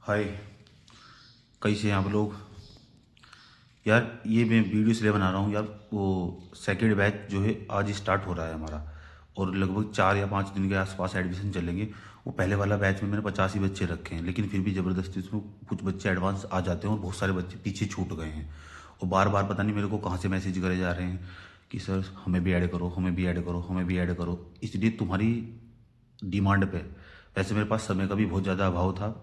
हाय। कैसे हैं आप लोग? यार ये मैं वीडियो इसलिए बना रहा हूँ यार, वो सेकेंड बैच जो है आज स्टार्ट हो रहा है हमारा, और लगभग 4 या 5 दिन के आसपास एडमिशन चलेंगे। वो पहले वाला बैच में मैंने 85 बच्चे रखे हैं, लेकिन फिर भी ज़बरदस्ती उसमें कुछ बच्चे एडवांस आ जाते हैं और बहुत सारे बच्चे पीछे छूट गए हैं। और बार बार पता नहीं मेरे को कहाँ से मैसेज करे जा रहे हैं कि सर हमें भी ऐड करो, हमें भी ऐड करो, हमें भी ऐड करो। इसलिए तुम्हारी डिमांड पे, वैसे मेरे पास समय का भी बहुत ज़्यादा अभाव था,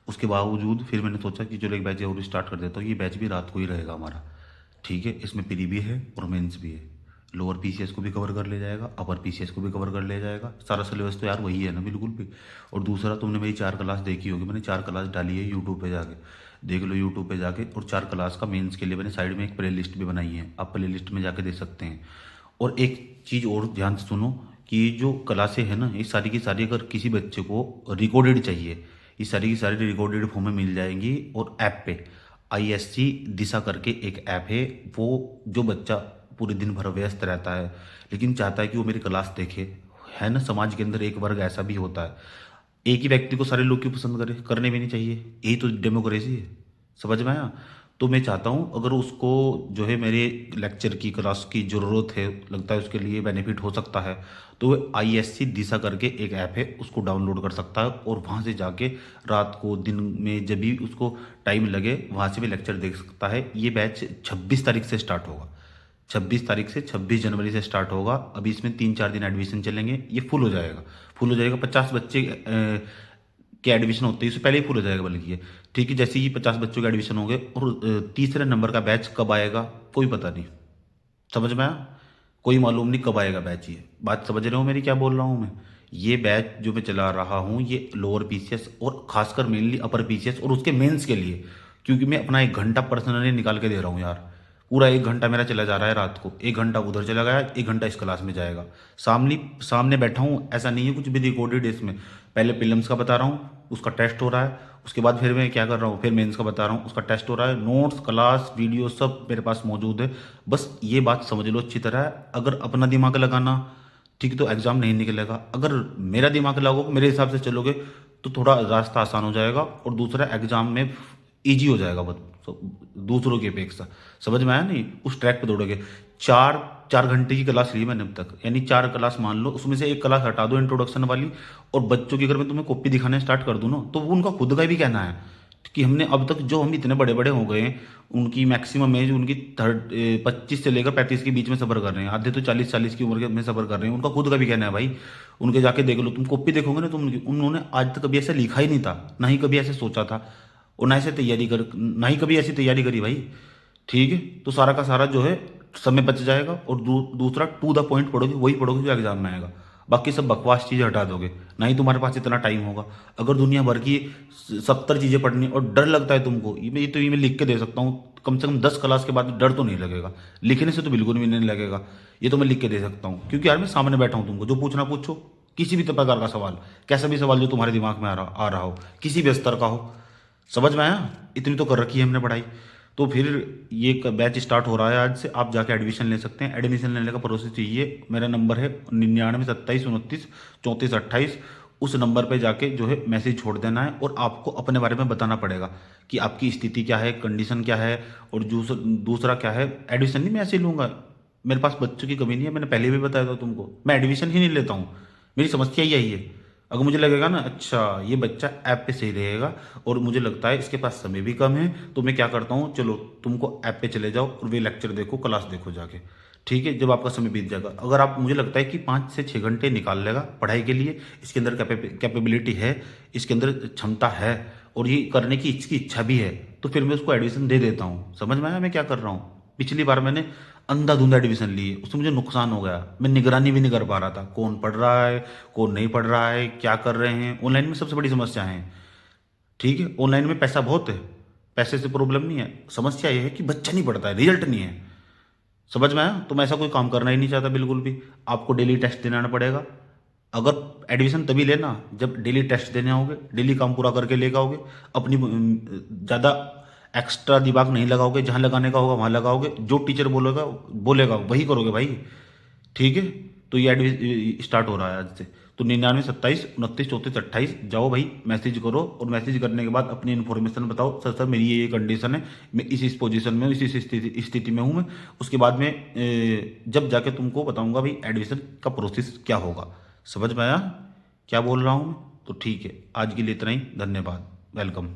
उसके बावजूद फिर मैंने सोचा कि चलो एक बैच और स्टार्ट कर देता हूँ। ये बैच भी रात को ही रहेगा हमारा, ठीक है। इसमें प्री भी है और मेंस भी है। लोअर पीसीएस को भी कवर कर ले जाएगा, अपर पीसीएस को भी कवर कर ले जाएगा। सारा सिलेबस तो यार वही है ना, बिल्कुल भी। और दूसरा, तुमने मेरी 4 क्लास देखी होगी, मैंने 4 क्लास डाली है यूट्यूब पे जाके, देख लो यूट्यूब पे जाके। और 4 क्लास का मेंस के लिए मैंने साइड में एक प्ले लिस्ट भी बनाई है, आप प्ले लिस्ट में जाके देख सकते हैं। और एक चीज़ और ध्यान से सुनो कि जो क्लासें हैं ना, ये सारी की सारी अगर किसी बच्चे को रिकॉर्डेड चाहिए, ये सारी की सारी रिकॉर्डेड फॉर्म में मिल जाएंगी। और ऐप पे आईएससी दिशा करके एक ऐप है, वो जो बच्चा पूरे दिन भर व्यस्त रहता है लेकिन चाहता है कि वो मेरी क्लास देखे, है ना। समाज के अंदर एक वर्ग ऐसा भी होता है, एक ही व्यक्ति को सारे लोग क्यों पसंद करें, करने भी नहीं चाहिए। यही तो डेमोक्रेसी है, समझ में आया। तो मैं चाहता हूँ अगर उसको जो है मेरे लेक्चर की क्लास की ज़रूरत है, लगता है उसके लिए बेनिफिट हो सकता है, तो वो आईएससी दिशा करके एक ऐप है, उसको डाउनलोड कर सकता है और वहाँ से जाके रात को दिन में जब भी उसको टाइम लगे वहाँ से भी लेक्चर देख सकता है। ये बैच 26 तारीख से स्टार्ट होगा, 26 तारीख से 26 जनवरी से स्टार्ट होगा। अभी इसमें 3-4 दिन एडमिशन चलेंगे, ये फुल हो जाएगा। फुल हो जाएगा, 50 बच्चे के एडमिशन होते हैं, इससे पहले ही फुल हो जाएगा बल्कि ये, ठीक है। जैसे ही 50 बच्चों के एडमिशन हो गए, और तीसरे नंबर का बैच कब आएगा कोई पता नहीं, समझ में आया। कोई मालूम नहीं कब आएगा बैच, ये बात समझ रहे हो मेरी क्या बोल रहा हूँ मैं। ये बैच जो मैं चला रहा हूँ ये लोअर पीसीएस और खासकर मेनली अपर पीसीएस और उसके मेंस के लिए, क्योंकि मैं अपना 1 घंटा पर्सनली निकाल के दे रहा हूँ यार। पूरा 1 घंटा मेरा चला जा रहा है, रात को 1 घंटा उधर चला गया, 1 घंटा इस क्लास में जाएगा। सामने सामने बैठा हूँ, ऐसा नहीं है कुछ भी रिकॉर्डेड इसमें। पहले प्रीलिम्स का बता रहा हूँ, उसका टेस्ट हो रहा है, उसके बाद फिर मैं क्या कर रहा हूँ, फिर मेंस का बता रहा हूँ, उसका टेस्ट हो रहा है। नोट्स, क्लास, वीडियो सब मेरे पास मौजूद है। बस ये बात समझ लो अच्छी तरह, अगर अपना दिमाग लगाना ठीक है तो एग्ज़ाम नहीं निकलेगा। अगर मेरा दिमाग लगाओगे, मेरे हिसाब से चलोगे, तो थोड़ा रास्ता आसान हो जाएगा और दूसरा एग्ज़ाम में ईजी हो जाएगा बहुत, दूसरों की अपेक्षा। समझ में आया नहीं, उस ट्रैक पे दौड़ोगे। 4 4 घंटे की क्लास ली मैंने अब तक, यानी 4 क्लास मान लो, उसमें से एक क्लास हटा दो इंट्रोडक्शन वाली, और बच्चों की अगर मैं तुम्हें कॉपी दिखाने स्टार्ट कर दूँ ना, तो वो उनका खुद का भी कहना है कि हमने अब तक जो हम इतने बड़े बड़े हो गए हैं, उनकी मैक्सिमम एज उनकी 25 से लेकर 35 के बीच में सफ़र कर रहे हैं, आधे तो 40-40 की उम्र के में सफ़र कर रहे हैं। उनका खुद का भी कहना है भाई, उनके जाके देख लो, तुम कॉपी देखोगे ना, तुम उन्होंने आज तक कभी ऐसा लिखा ही नहीं था, ना ही कभी ऐसे सोचा था, और ना ही कभी ऐसी तैयारी करी भाई, ठीक है। तो सारा का सारा जो है समय बच जाएगा, और दूसरा टू द पॉइंट पढ़ोगे, वही पढ़ोगे जो एग्जाम में आएगा। बाकी सब बकवास चीज़ें हटा दोगे, ना ही तुम्हारे पास इतना टाइम होगा। अगर दुनिया भर की 70 चीज़ें पढ़नी और डर लगता है तुमको, ये मैं लिख के दे सकता हूँ, कम से कम 10 क्लास के बाद डर तो नहीं लगेगा, लिखने से तो बिल्कुल भी नहीं लगेगा। ये तो मैं लिख के दे सकता हूँ, क्योंकि यार मैं सामने बैठा हूँ, तुमको जो पूछना पूछो, किसी भी प्रकार का सवाल, कैसा भी सवाल जो तुम्हारे दिमाग में आ रहा हो, किसी भी स्तर का हो। समझ में आया, इतनी तो कर रखी है हमने पढ़ाई। तो फिर ये बैच स्टार्ट हो रहा है आज से, आप जाके एडमिशन ले सकते हैं। एडमिशन लेने का प्रोसेस ये, मेरा नंबर है 99 27 29 34 28। उस नंबर पे जाके जो है मैसेज छोड़ देना है, और आपको अपने बारे में बताना पड़ेगा कि आपकी स्थिति क्या है, कंडीशन क्या है, और दूसरा क्या है। एडमिशन नहीं मैं ऐसे ही लूँगा, मेरे पास बच्चों की कमी नहीं है, मैंने पहले भी बताया था तुमको, मैं एडमिशन ही नहीं लेता हूँ। मेरी समस्या ही यही है। अगर मुझे लगेगा ना अच्छा ये बच्चा ऐप पे सही रहेगा, और मुझे लगता है इसके पास समय भी कम है, तो मैं क्या करता हूँ, चलो तुमको ऐप पे चले जाओ और वे लेक्चर देखो, क्लास देखो जाके, ठीक है। जब आपका समय बीत जाएगा, अगर आप मुझे लगता है कि 5 से 6 घंटे निकाल लेगा पढ़ाई के लिए, इसके अंदर कैपेबिलिटी है, इसके अंदर क्षमता है, और ये करने की इसकी इच्छा भी है, तो फिर मैं उसको एडमिशन दे देता हूँ। समझ में आया मैं क्या कर रहा हूँ। पिछली बार मैंने अंधाधुंध एडमिशन ली है, उसमें मुझे नुकसान हो गया, मैं निगरानी भी नहीं कर पा रहा था, कौन पढ़ रहा है, कौन नहीं पढ़ रहा है, क्या कर रहे हैं। ऑनलाइन में सबसे बड़ी समस्या है, ठीक है, ऑनलाइन में पैसा बहुत है, पैसे से प्रॉब्लम नहीं है, समस्या ये है कि बच्चा नहीं पढ़ता है, रिजल्ट नहीं है। समझ में आया। तो मैं ऐसा कोई काम करना ही नहीं चाहता बिल्कुल भी। आपको डेली टेस्ट देना पड़ेगा, अगर एडमिशन तभी लेना जब डेली टेस्ट देने आओगे, डेली काम पूरा करके लेकर आओगे, अपनी ज़्यादा एक्स्ट्रा दिमाग नहीं लगाओगे, जहाँ लगाने का होगा वहाँ लगाओगे, जो टीचर बोलेगा बोलेगा वही करोगे भाई, ठीक है। तो ये स्टार्ट हो रहा है आज से। तो 99 27 29 34 28 जाओ भाई, मैसेज करो, और मैसेज करने के बाद अपनी इन्फॉर्मेशन बताओ, सर मेरी ये कंडीशन है, मैं इस पोजीशन में हूँ, इस स्थिति में हूँ मैं। उसके बाद में जब जाके तुमको बताऊंगा भाई एडमिशन का प्रोसेस क्या होगा। समझ में आया क्या बोल रहा हूँ मैं? तो ठीक है, आज के लिए इतना ही, धन्यवाद, वेलकम।